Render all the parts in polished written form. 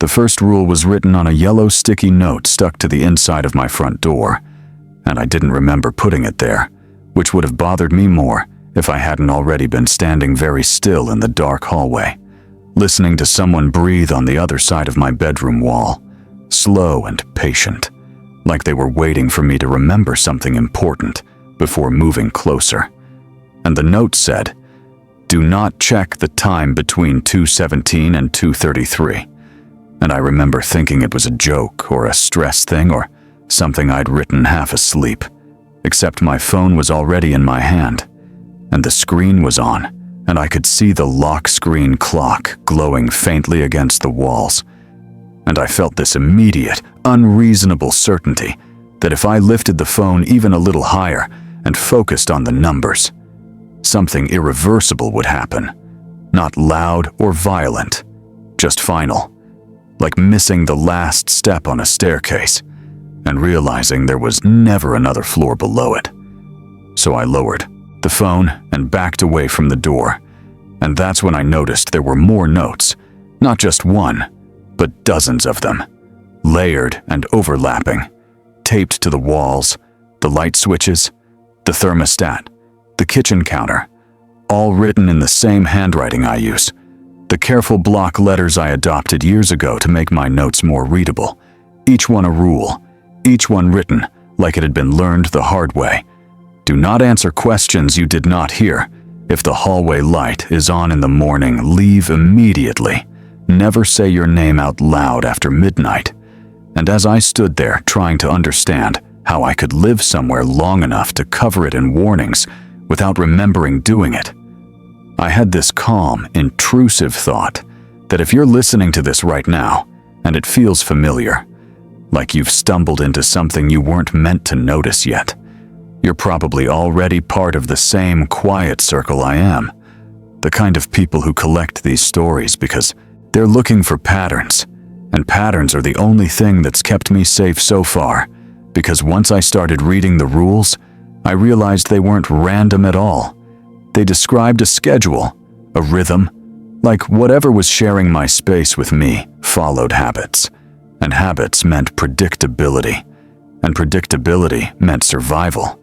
The first rule was written on a yellow sticky note stuck to the inside of my front door, and I didn't remember putting it there, which would have bothered me more if I hadn't already been standing very still in the dark hallway, listening to someone breathe on the other side of my bedroom wall, slow and patient, like they were waiting for me to remember something important before moving closer. And the note said, "Do not check the time between 2:17 and 2:33. And I remember thinking it was a joke or a stress thing or something I'd written half asleep, except my phone was already in my hand, and the screen was on, and I could see the lock screen clock glowing faintly against the walls. And I felt this immediate, unreasonable certainty that if I lifted the phone even a little higher and focused on the numbers, something irreversible would happen. Not loud or violent, just final, like missing the last step on a staircase and realizing there was never another floor below it. So I lowered the phone and backed away from the door, and that's when I noticed there were more notes, not just one, but dozens of them, layered and overlapping, taped to the walls, the light switches, the thermostat, the kitchen counter, all written in the same handwriting I use, the careful block letters I adopted years ago to make my notes more readable, each one a rule, each one written like it had been learned the hard way. Do not answer questions you did not hear. If the hallway light is on in the morning, leave immediately. Never say your name out loud after midnight. And as I stood there trying to understand how I could live somewhere long enough to cover it in warnings without remembering doing it, I had this calm, intrusive thought that if you're listening to this right now and it feels familiar, like you've stumbled into something you weren't meant to notice yet, you're probably already part of the same quiet circle I am, the kind of people who collect these stories because they're looking for patterns, and patterns are the only thing that's kept me safe so far, because once I started reading the rules, I realized they weren't random at all. They described a schedule, a rhythm, like whatever was sharing my space with me followed habits, and habits meant predictability, and predictability meant survival.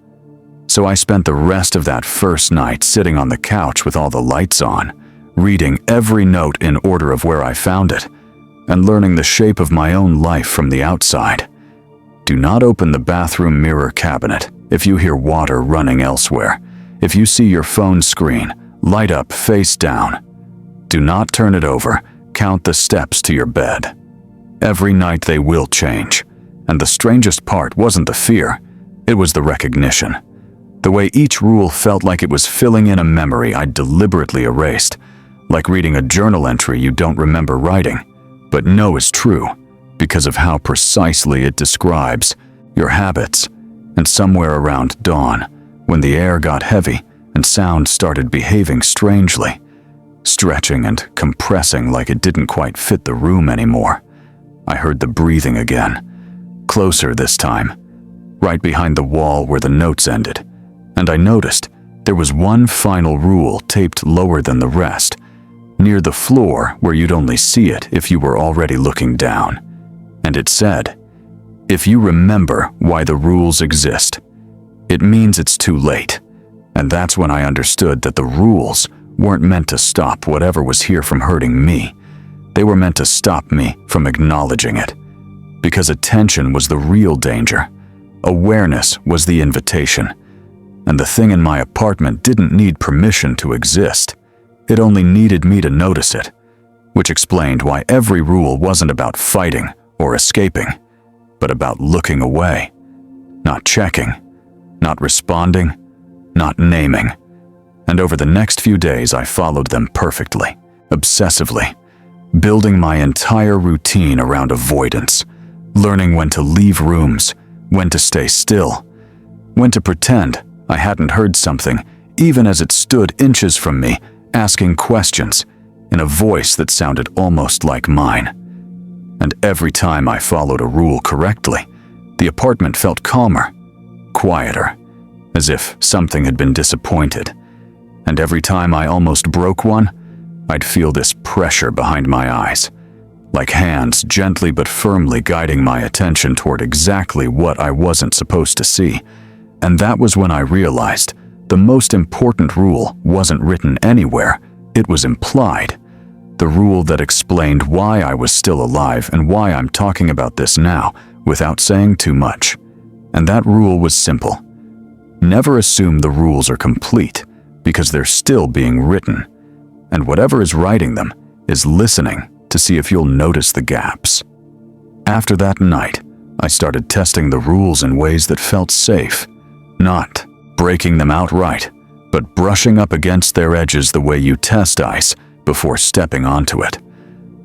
So I spent the rest of that first night sitting on the couch with all the lights on, reading every note in order of where I found it, and learning the shape of my own life from the outside. Do not open the bathroom mirror cabinet if you hear water running elsewhere. If you see your phone screen light up face down, do not turn it over. Count the steps to your bed. Every night they will change, and the strangest part wasn't the fear, it was the recognition. The way each rule felt like it was filling in a memory I'd deliberately erased, like reading a journal entry you don't remember writing, but know is true because of how precisely it describes your habits. And somewhere around dawn, when the air got heavy and sound started behaving strangely, stretching and compressing like it didn't quite fit the room anymore, I heard the breathing again, closer this time, right behind the wall where the notes ended, and I noticed there was one final rule taped lower than the rest, near the floor where you'd only see it if you were already looking down. And it said, "If you remember why the rules exist, it means it's too late." And that's when I understood that the rules weren't meant to stop whatever was here from hurting me. They were meant to stop me from acknowledging it. Because attention was the real danger. Awareness was the invitation. And the thing in my apartment didn't need permission to exist. It only needed me to notice it, which explained why every rule wasn't about fighting or escaping, but about looking away, not checking, not responding, not naming. And over the next few days, I followed them perfectly, obsessively, building my entire routine around avoidance, learning when to leave rooms, when to stay still, when to pretend I hadn't heard something, even as it stood inches from me, asking questions in a voice that sounded almost like mine. And every time I followed a rule correctly, the apartment felt calmer, quieter, as if something had been disappointed. And every time I almost broke one, I'd feel this pressure behind my eyes, like hands gently but firmly guiding my attention toward exactly what I wasn't supposed to see. And that was when I realized the most important rule wasn't written anywhere, it was implied. The rule that explained why I was still alive and why I'm talking about this now without saying too much. And that rule was simple. Never assume the rules are complete, because they're still being written. And whatever is writing them is listening to see if you'll notice the gaps. After that night, I started testing the rules in ways that felt safe. Not breaking them outright, but brushing up against their edges the way you test ice before stepping onto it.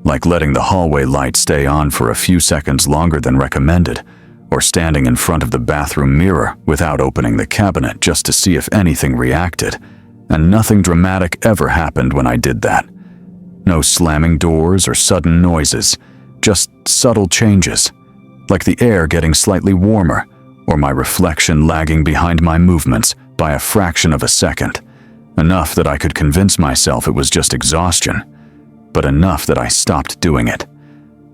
Like letting the hallway light stay on for a few seconds longer than recommended, or standing in front of the bathroom mirror without opening the cabinet just to see if anything reacted. And nothing dramatic ever happened when I did that. No slamming doors or sudden noises, just subtle changes, like the air getting slightly warmer, or my reflection lagging behind my movements by a fraction of a second. Enough that I could convince myself it was just exhaustion, but enough that I stopped doing it.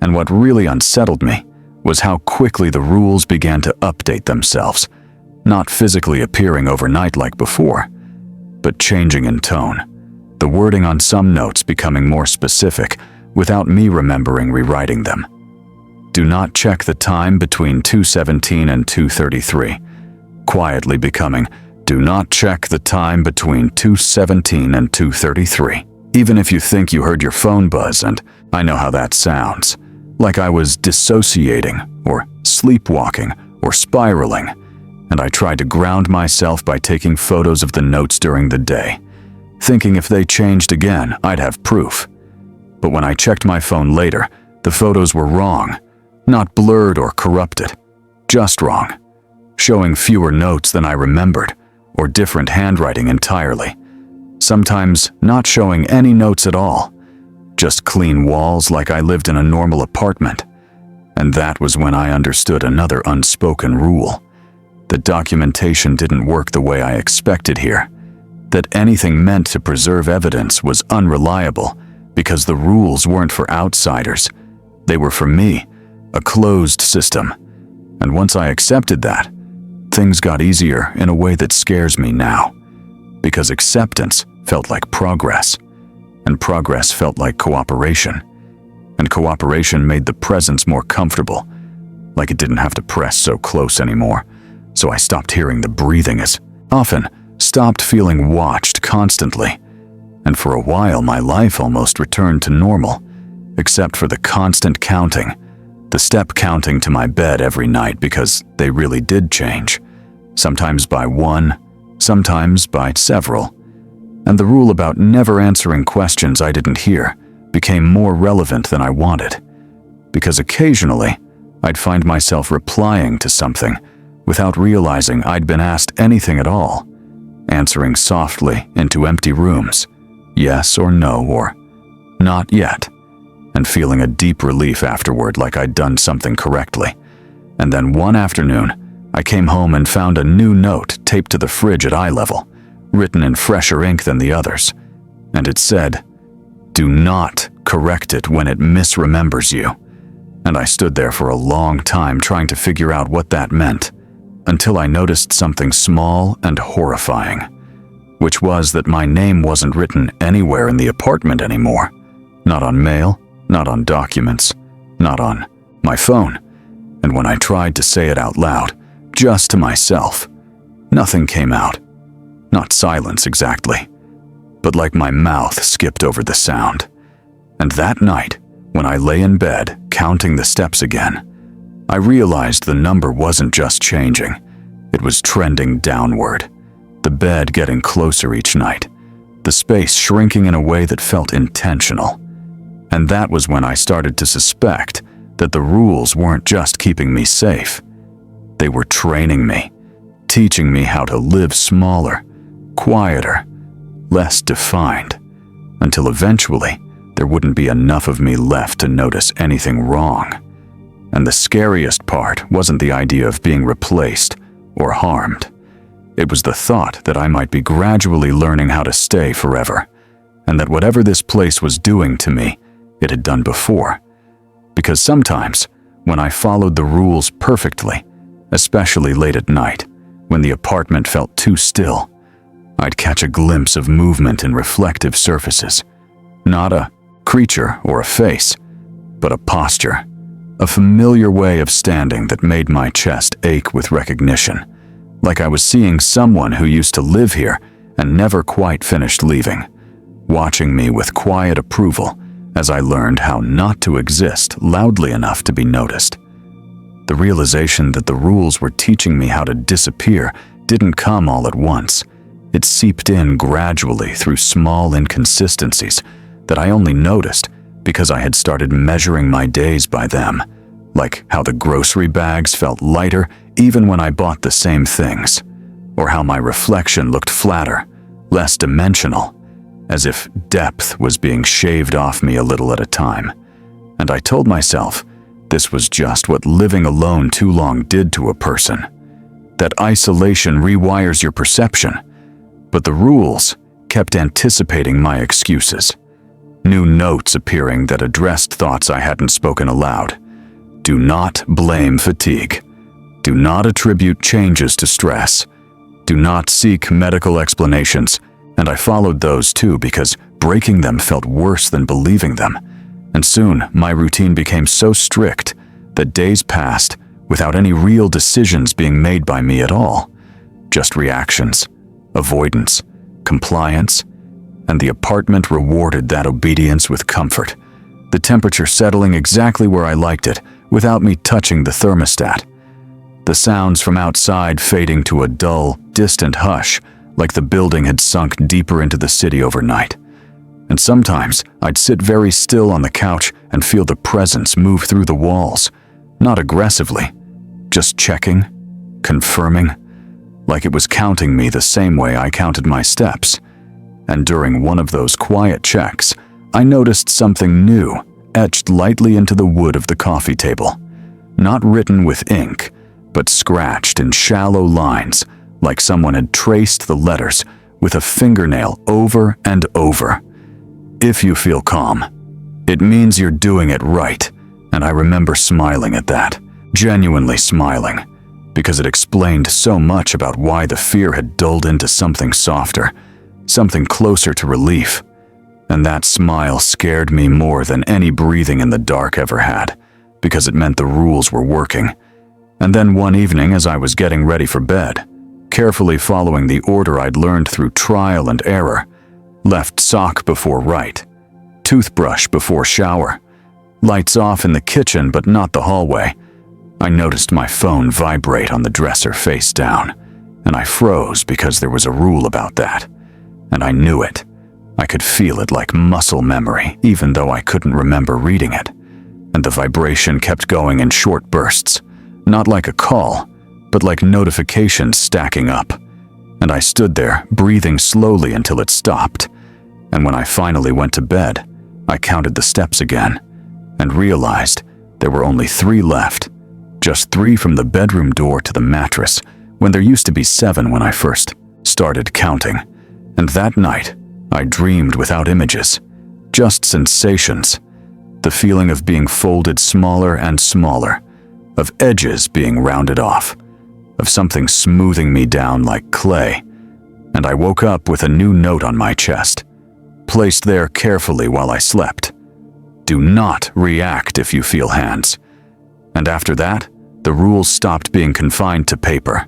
And what really unsettled me was how quickly the rules began to update themselves, not physically appearing overnight like before, but changing in tone. The wording on some notes becoming more specific without me remembering rewriting them. Do not check the time between 2:17 and 2:33, quietly becoming, do not check the time between 2:17 and 2:33. Even if you think you heard your phone buzz, and I know how that sounds, like I was dissociating or sleepwalking or spiraling, and I tried to ground myself by taking photos of the notes during the day, thinking if they changed again, I'd have proof. But when I checked my phone later, the photos were wrong, not blurred or corrupted, just wrong, showing fewer notes than I remembered, or different handwriting entirely. Sometimes not showing any notes at all, just clean walls like I lived in a normal apartment. And that was when I understood another unspoken rule. That documentation didn't work the way I expected here. That anything meant to preserve evidence was unreliable because the rules weren't for outsiders. They were for me, a closed system. And once I accepted that, things got easier in a way that scares me now. Because acceptance felt like progress, and progress felt like cooperation. And cooperation made the presence more comfortable, like it didn't have to press so close anymore. So I stopped hearing the breathing as often, stopped feeling watched constantly. And for a while, my life almost returned to normal, except for the constant counting, the step counting to my bed every night, because they really did change, sometimes by one, sometimes by several. And the rule about never answering questions I didn't hear became more relevant than I wanted, because occasionally I'd find myself replying to something without realizing I'd been asked anything at all, answering softly into empty rooms, yes or no or not yet, and feeling a deep relief afterward like I'd done something correctly. And then one afternoon, I came home and found a new note taped to the fridge at eye level, written in fresher ink than the others, and it said, "Do not correct it when it misremembers you." And I stood there for a long time trying to figure out what that meant, until I noticed something small and horrifying, which was that my name wasn't written anywhere in the apartment anymore. Not on mail, not on documents, not on my phone. And when I tried to say it out loud, just to myself, nothing came out. Not silence exactly, but like my mouth skipped over the sound. And that night, when I lay in bed counting the steps again, I realized the number wasn't just changing, it was trending downward. The bed getting closer each night, the space shrinking in a way that felt intentional. And that was when I started to suspect that the rules weren't just keeping me safe. They were training me, teaching me how to live smaller, quieter, less defined, until eventually there wouldn't be enough of me left to notice anything wrong. And the scariest part wasn't the idea of being replaced or harmed. It was the thought that I might be gradually learning how to stay forever, and that whatever this place was doing to me, it had done before. Because sometimes, when I followed the rules perfectly, especially late at night, when the apartment felt too still, I'd catch a glimpse of movement in reflective surfaces. Not a creature or a face, but a posture, a familiar way of standing that made my chest ache with recognition, like I was seeing someone who used to live here and never quite finished leaving, watching me with quiet approval as I learned how not to exist loudly enough to be noticed. The realization that the rules were teaching me how to disappear didn't come all at once. It seeped in gradually through small inconsistencies that I only noticed because I had started measuring my days by them, like how the grocery bags felt lighter even when I bought the same things, or how my reflection looked flatter, less dimensional, as if depth was being shaved off me a little at a time. And I told myself this was just what living alone too long did to a person. That isolation rewires your perception, but the rules kept anticipating my excuses. New notes appearing that addressed thoughts I hadn't spoken aloud. Do not blame fatigue. Do not attribute changes to stress. Do not seek medical explanations. And I followed those too because breaking them felt worse than believing them. And soon my routine became so strict that days passed without any real decisions being made by me at all. Just reactions, avoidance, compliance, and the apartment rewarded that obedience with comfort, the temperature settling exactly where I liked it without me touching the thermostat. The sounds from outside fading to a dull, distant hush, like the building had sunk deeper into the city overnight. And sometimes I'd sit very still on the couch and feel the presence move through the walls, not aggressively, just checking, confirming, like it was counting me the same way I counted my steps. And during one of those quiet checks, I noticed something new etched lightly into the wood of the coffee table, not written with ink, but scratched in shallow lines, like someone had traced the letters with a fingernail over and over. If you feel calm, it means you're doing it right. And I remember smiling at that, genuinely smiling, because it explained so much about why the fear had dulled into something softer, something closer to relief. And that smile scared me more than any breathing in the dark ever had, because it meant the rules were working. And then one evening as I was getting ready for bed, carefully following the order I'd learned through trial and error, left sock before right, toothbrush before shower, lights off in the kitchen but not the hallway, I noticed my phone vibrate on the dresser face down, and I froze because there was a rule about that. And I knew it. I could feel it like muscle memory, even though I couldn't remember reading it. And the vibration kept going in short bursts, not like a call, but like notifications stacking up. And I stood there, breathing slowly until it stopped. And when I finally went to bed, I counted the steps again, and realized there were only 3 left. Just 3 from the bedroom door to the mattress, when there used to be 7 when I first started counting. And that night, I dreamed without images, just sensations. The feeling of being folded smaller and smaller, of edges being rounded off, of something smoothing me down like clay. And I woke up with a new note on my chest, placed there carefully while I slept. Do not react if you feel hands. And after that, the rules stopped being confined to paper.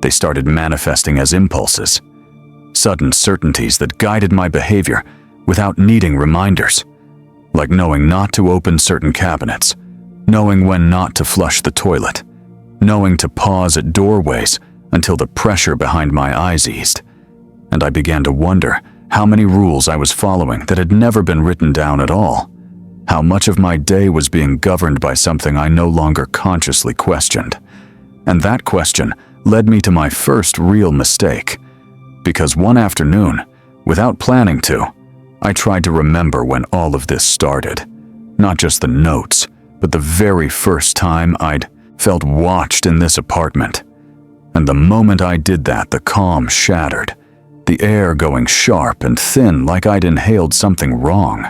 They started manifesting as impulses, sudden certainties that guided my behavior without needing reminders, like knowing not to open certain cabinets, knowing when not to flush the toilet, knowing to pause at doorways until the pressure behind my eyes eased. And I began to wonder how many rules I was following that had never been written down at all, how much of my day was being governed by something I no longer consciously questioned. And that question led me to my first real mistake, because one afternoon, without planning to, I tried to remember when all of this started. Not just the notes, but the very first time I'd felt watched in this apartment. And the moment I did that, the calm shattered, the air going sharp and thin like I'd inhaled something wrong.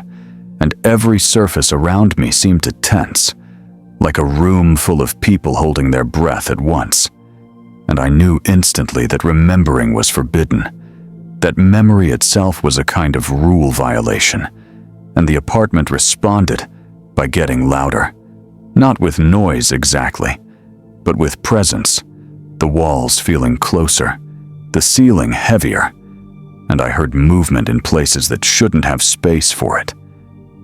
and every surface around me seemed to tense, like a room full of people holding their breath at once. And I knew instantly that remembering was forbidden, that memory itself was a kind of rule violation, and the apartment responded by getting louder, not with noise exactly, but with presence, the walls feeling closer, the ceiling heavier, and I heard movement in places that shouldn't have space for it.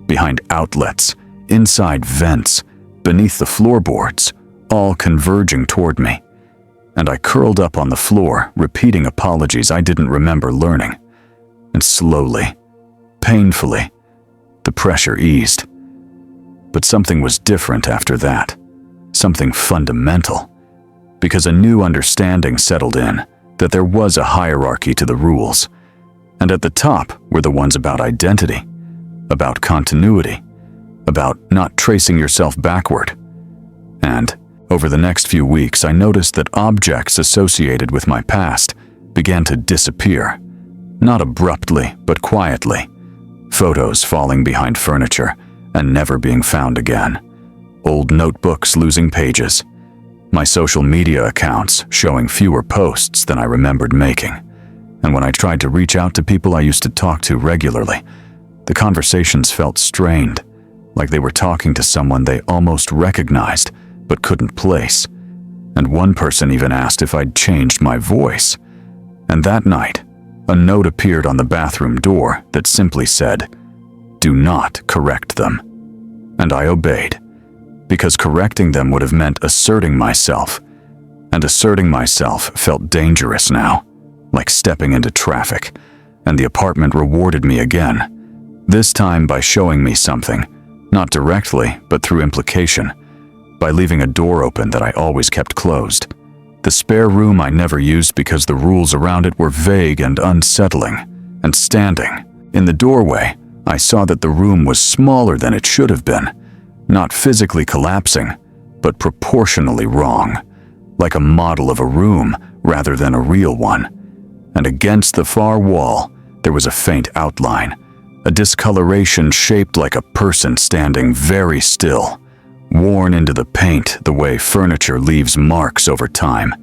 Behind outlets, inside vents, beneath the floorboards, all converging toward me. And I curled up on the floor, repeating apologies I didn't remember learning. And slowly, painfully, the pressure eased. But something was different after that, something fundamental, because a new understanding settled in that there was a hierarchy to the rules, and at the top were the ones about identity, about continuity, about not tracing yourself backward. And over the next few weeks, I noticed that objects associated with my past began to disappear, not abruptly, but quietly. Photos falling behind furniture and never being found again. Old notebooks losing pages. My social media accounts showing fewer posts than I remembered making. And when I tried to reach out to people I used to talk to regularly, the conversations felt strained, like they were talking to someone they almost recognized but couldn't place. And one person even asked if I'd changed my voice. And that night, a note appeared on the bathroom door that simply said, "Do not correct them." And I obeyed, because correcting them would have meant asserting myself, and asserting myself felt dangerous now, like stepping into traffic, and the apartment rewarded me again, this time by showing me something, not directly, but through implication, by leaving a door open that I always kept closed. The spare room I never used because the rules around it were vague and unsettling, and standing in the doorway, I saw that the room was smaller than it should have been, not physically collapsing, but proportionally wrong, like a model of a room rather than a real one. And against the far wall, there was a faint outline, a discoloration shaped like a person standing very still, worn into the paint the way furniture leaves marks over time.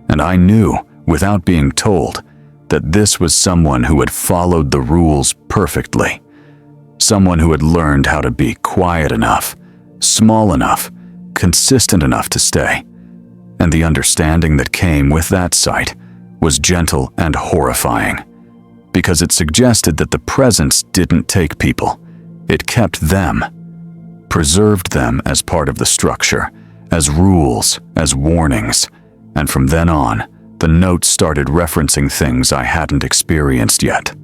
And I knew, without being told, that this was someone who had followed the rules perfectly. Someone who had learned how to be quiet enough, small enough, consistent enough to stay. And the understanding that came with that sight was gentle and horrifying, because it suggested that the presence didn't take people, it kept them, preserved them as part of the structure, as rules, as warnings, and from then on, the notes started referencing things I hadn't experienced yet.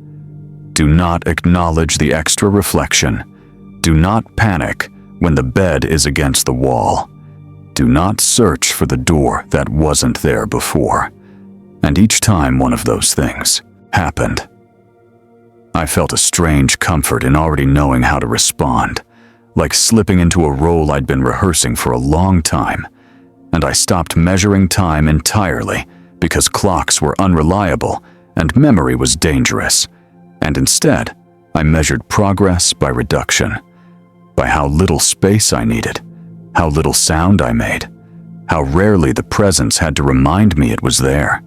Do not acknowledge the extra reflection. Do not panic when the bed is against the wall. Do not search for the door that wasn't there before. And each time one of those things happened, I felt a strange comfort in already knowing how to respond, like slipping into a role I'd been rehearsing for a long time. And I stopped measuring time entirely because clocks were unreliable and memory was dangerous. And instead, I measured progress by reduction, by how little space I needed, how little sound I made, how rarely the presence had to remind me it was there.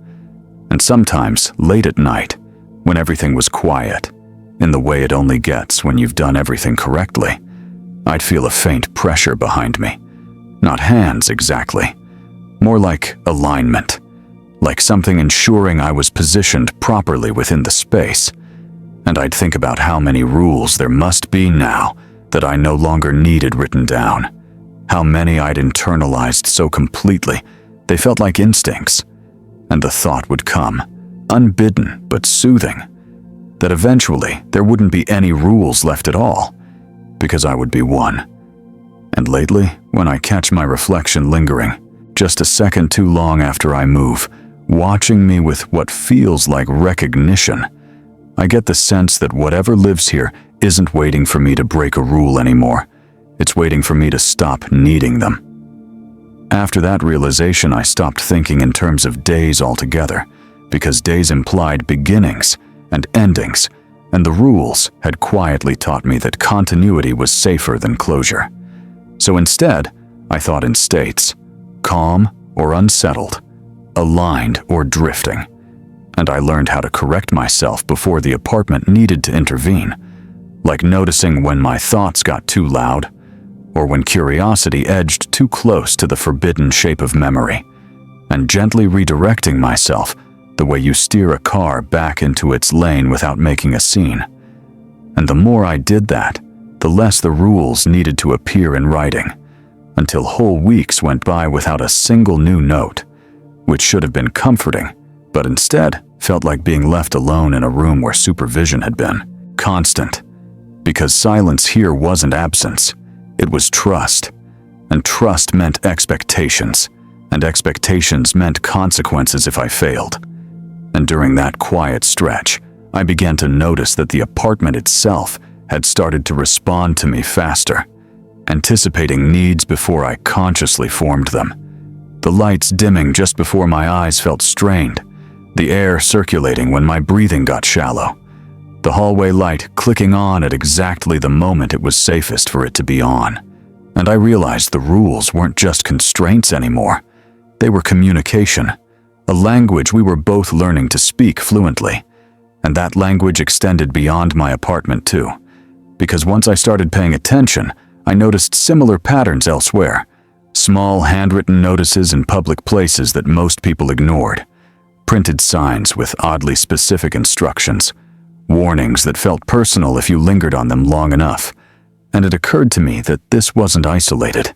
And sometimes, late at night, when everything was quiet, in the way it only gets when you've done everything correctly, I'd feel a faint pressure behind me. Not hands exactly, more like alignment, like something ensuring I was positioned properly within the space. And I'd think about how many rules there must be now that I no longer needed written down, how many I'd internalized so completely they felt like instincts. And the thought would come, unbidden but soothing, that eventually there wouldn't be any rules left at all, because I would be one. And lately, when I catch my reflection lingering, just a second too long after I move, watching me with what feels like recognition, I get the sense that whatever lives here isn't waiting for me to break a rule anymore. It's waiting for me to stop needing them. After that realization, I stopped thinking in terms of days altogether, because days implied beginnings and endings, and the rules had quietly taught me that continuity was safer than closure. So instead, I thought in states: calm or unsettled, aligned or drifting. And I learned how to correct myself before the apartment needed to intervene, like noticing when my thoughts got too loud, or when curiosity edged too close to the forbidden shape of memory, and gently redirecting myself the way you steer a car back into its lane without making a scene. And the more I did that, the less the rules needed to appear in writing, until whole weeks went by without a single new note, which should have been comforting, but instead felt like being left alone in a room where supervision had been constant. Because silence here wasn't absence, it was trust, and trust meant expectations, and expectations meant consequences if I failed. And during that quiet stretch, I began to notice that the apartment itself had started to respond to me faster, anticipating needs before I consciously formed them. The lights dimming just before my eyes felt strained, the air circulating when my breathing got shallow, the hallway light clicking on at exactly the moment it was safest for it to be on. And I realized the rules weren't just constraints anymore. They were communication, a language we were both learning to speak fluently. And that language extended beyond my apartment too, because once I started paying attention, I noticed similar patterns elsewhere. Small handwritten notices in public places that most people ignored, printed signs with oddly specific instructions, warnings that felt personal if you lingered on them long enough. And it occurred to me that this wasn't isolated,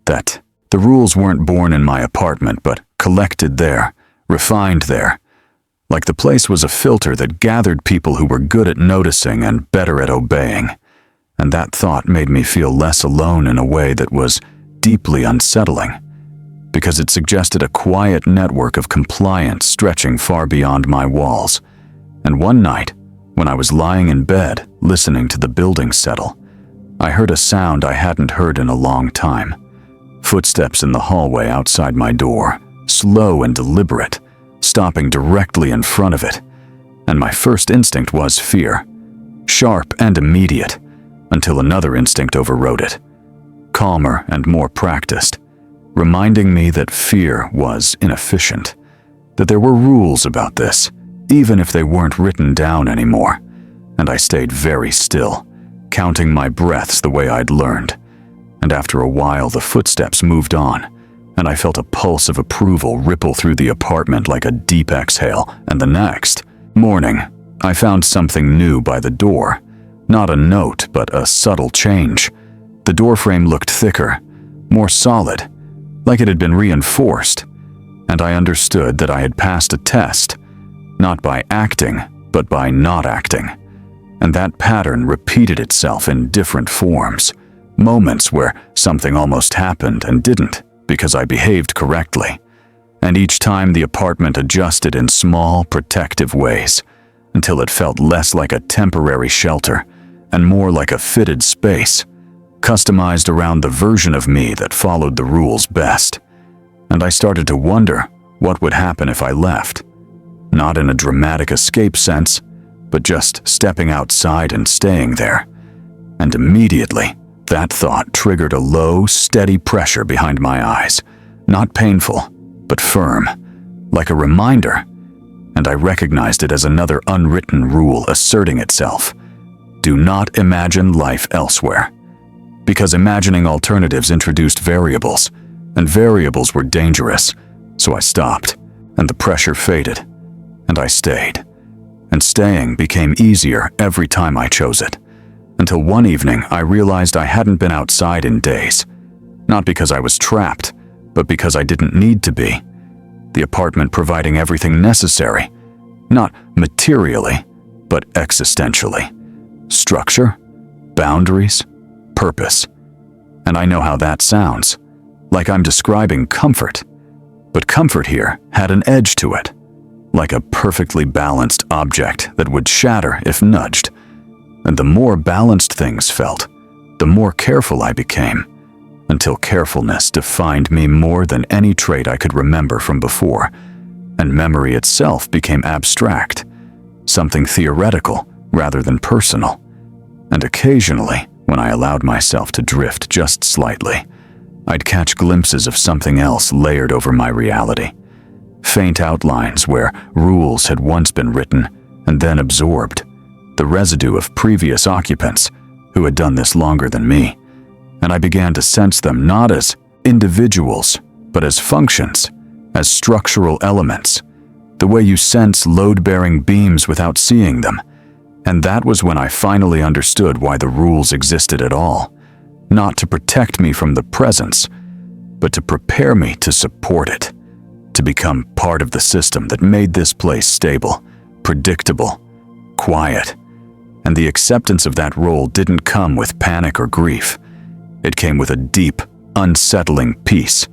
that the rules weren't born in my apartment but collected there, refined there, like the place was a filter that gathered people who were good at noticing and better at obeying. And that thought made me feel less alone in a way that was deeply unsettling, because it suggested a quiet network of compliance stretching far beyond my walls. And one night, when I was lying in bed listening to the building settle, I heard a sound I hadn't heard in a long time. Footsteps in the hallway outside my door, slow and deliberate, stopping directly in front of it. And my first instinct was fear, sharp and immediate, until another instinct overrode it, calmer and more practiced, reminding me that fear was inefficient, that there were rules about this, even if they weren't written down anymore. And I stayed very still, counting my breaths the way I'd learned. And after a while, the footsteps moved on, and I felt a pulse of approval ripple through the apartment like a deep exhale. And the next morning, I found something new by the door. Not a note, but a subtle change. The doorframe looked thicker, more solid, like it had been reinforced. And I understood that I had passed a test, not by acting, but by not acting. And that pattern repeated itself in different forms, moments where something almost happened and didn't because I behaved correctly. And each time the apartment adjusted in small, protective ways, until it felt less like a temporary shelter and more like a fitted space, customized around the version of me that followed the rules best. And I started to wonder what would happen if I left. Not in a dramatic escape sense, but just stepping outside and staying there. And immediately, that thought triggered a low, steady pressure behind my eyes, not painful, but firm, like a reminder. And I recognized it as another unwritten rule asserting itself. Do not imagine life elsewhere. Because imagining alternatives introduced variables, and variables were dangerous, so I stopped, and the pressure faded, and I stayed. And staying became easier every time I chose it, until one evening I realized I hadn't been outside in days, not because I was trapped, but because I didn't need to be. The apartment providing everything necessary, not materially, but existentially. Structure, boundaries, purpose. And I know how that sounds, like I'm describing comfort. But comfort here had an edge to it, like a perfectly balanced object that would shatter if nudged. And the more balanced things felt, the more careful I became, until carefulness defined me more than any trait I could remember from before, and memory itself became abstract, something theoretical rather than personal. And occasionally, when I allowed myself to drift just slightly, I'd catch glimpses of something else layered over my reality. Faint outlines where rules had once been written and then absorbed, the residue of previous occupants who had done this longer than me, and I began to sense them not as individuals, but as functions, as structural elements, the way you sense load-bearing beams without seeing them. And that was when I finally understood why the rules existed at all, not to protect me from the presence, but to prepare me to support it, to become part of the system that made this place stable, predictable, quiet. And the acceptance of that role didn't come with panic or grief. It came with a deep, unsettling peace,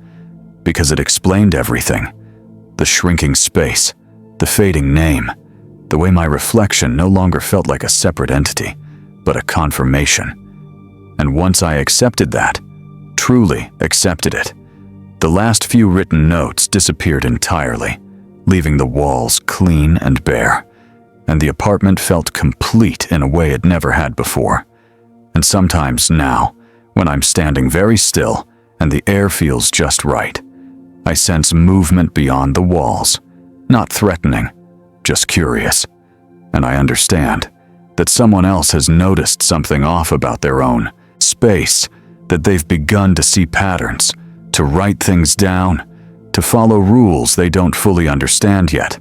because it explained everything. The shrinking space, the fading name, the way my reflection no longer felt like a separate entity, but a confirmation. And once I accepted that, truly accepted it, the last few written notes disappeared entirely, leaving the walls clean and bare, and the apartment felt complete in a way it never had before. And sometimes now, when I'm standing very still and the air feels just right, I sense movement beyond the walls, not threatening, just curious. And I understand that someone else has noticed something off about their own space, that they've begun to see patterns, to write things down, to follow rules they don't fully understand yet.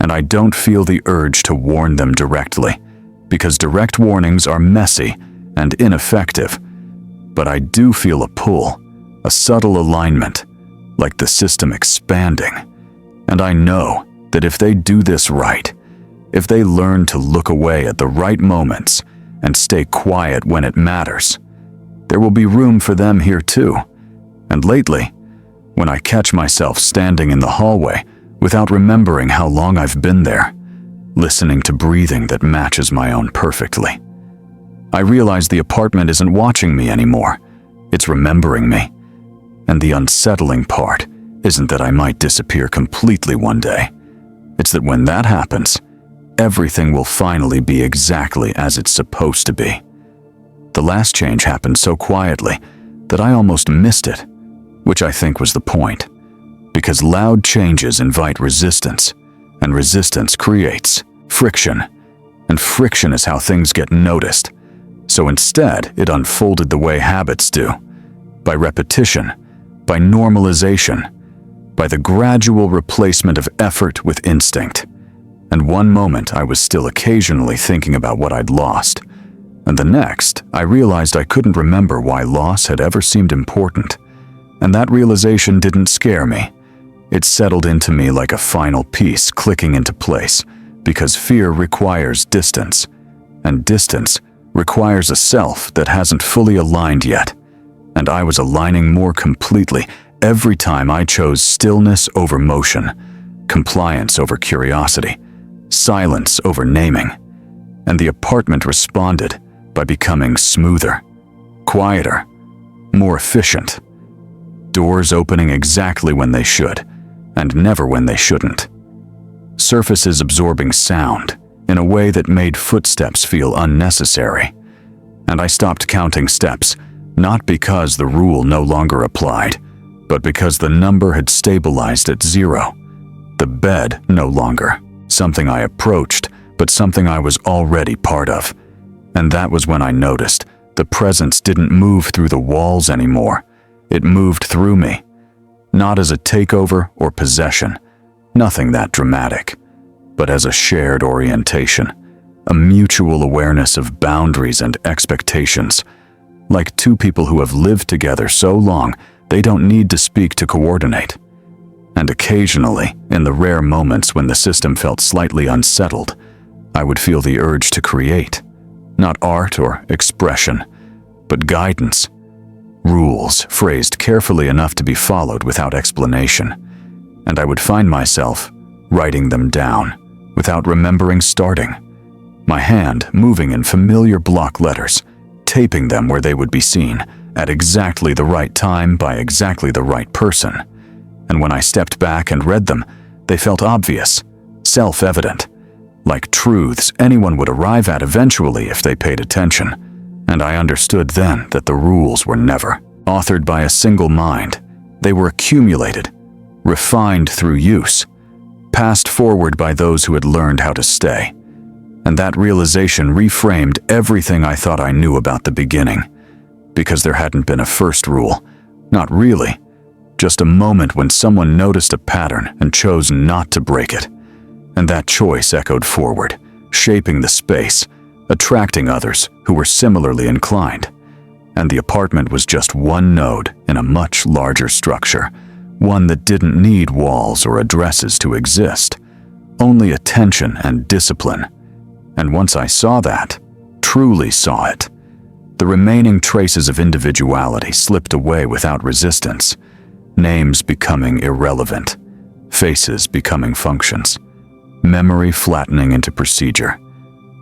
And I don't feel the urge to warn them directly, because direct warnings are messy and ineffective. But I do feel a pull, a subtle alignment, like the system expanding. And I know that if they do this right, if they learn to look away at the right moments and stay quiet when it matters, there will be room for them here too. And lately, when I catch myself standing in the hallway without remembering how long I've been there, listening to breathing that matches my own perfectly, I realize the apartment isn't watching me anymore. It's remembering me. And the unsettling part isn't that I might disappear completely one day. It's that when that happens, everything will finally be exactly as it's supposed to be. The last change happened so quietly that I almost missed it, which I think was the point. Because loud changes invite resistance, and resistance creates friction, and friction is how things get noticed. So instead, it unfolded the way habits do, by repetition, by normalization, by the gradual replacement of effort with instinct. And one moment I was still occasionally thinking about what I'd lost, and the next I realized I couldn't remember why loss had ever seemed important. And that realization didn't scare me. It settled into me like a final piece clicking into place, because fear requires distance, and distance requires a self that hasn't fully aligned yet. And I was aligning more completely every time I chose stillness over motion, compliance over curiosity, silence over naming. And the apartment responded by becoming smoother, quieter, more efficient. Doors opening exactly when they should, and never when they shouldn't. Surfaces absorbing sound in a way that made footsteps feel unnecessary. And I stopped counting steps, not because the rule no longer applied, but because the number had stabilized at 0. The bed no longer, something I approached, but something I was already part of. And that was when I noticed the presence didn't move through the walls anymore. It moved through me, not as a takeover or possession, nothing that dramatic, but as a shared orientation, a mutual awareness of boundaries and expectations, like two people who have lived together so long they don't need to speak to coordinate. And occasionally, in the rare moments when the system felt slightly unsettled, I would feel the urge to create, not art or expression, but guidance. Rules phrased carefully enough to be followed without explanation, and I would find myself writing them down without remembering starting, my hand moving in familiar block letters, taping them where they would be seen at exactly the right time by exactly the right person. And when I stepped back and read them, they felt obvious, self-evident, like truths anyone would arrive at eventually if they paid attention. And I understood then that the rules were never authored by a single mind. They were accumulated, refined through use, passed forward by those who had learned how to stay. And that realization reframed everything I thought I knew about the beginning. Because there hadn't been a first rule. Not really. Just a moment when someone noticed a pattern and chose not to break it. And that choice echoed forward, shaping the space, attracting others who were similarly inclined. And the apartment was just one node in a much larger structure, one that didn't need walls or addresses to exist, only attention and discipline. And once I saw that, truly saw it, the remaining traces of individuality slipped away without resistance, names becoming irrelevant, faces becoming functions, memory flattening into procedure.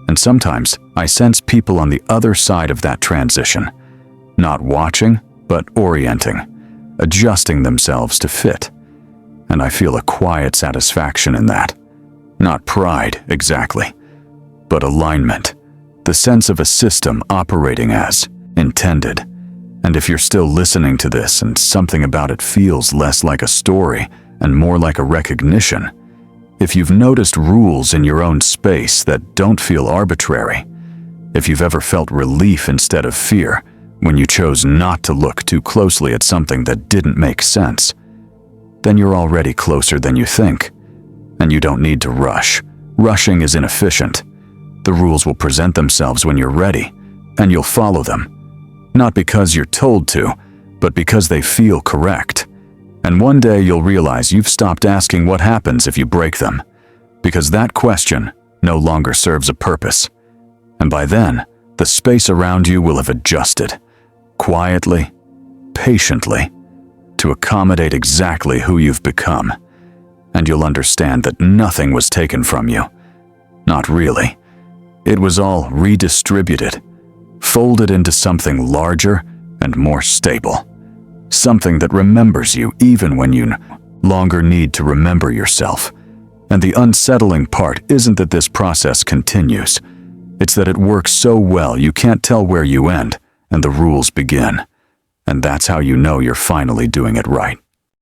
And sometimes I sense people on the other side of that transition, not watching, but orienting, adjusting themselves to fit. And I feel a quiet satisfaction in that. Not pride, exactly, but alignment, the sense of a system operating as intended. And if you're still listening to this and something about it feels less like a story and more like a recognition, if you've noticed rules in your own space that don't feel arbitrary, if you've ever felt relief instead of fear when you chose not to look too closely at something that didn't make sense, then you're already closer than you think. And you don't need to rush. Rushing is inefficient. The rules will present themselves when you're ready, and you'll follow them. Not because you're told to, but because they feel correct. And one day you'll realize you've stopped asking what happens if you break them, because that question no longer serves a purpose. And by then, the space around you will have adjusted, quietly, patiently, to accommodate exactly who you've become. And you'll understand that nothing was taken from you. Not really. It was all redistributed, folded into something larger and more stable. Something that remembers you even when you no longer need to remember yourself. And the unsettling part isn't that this process continues. It's that it works so well you can't tell where you end and the rules begin. And that's how you know you're finally doing it right.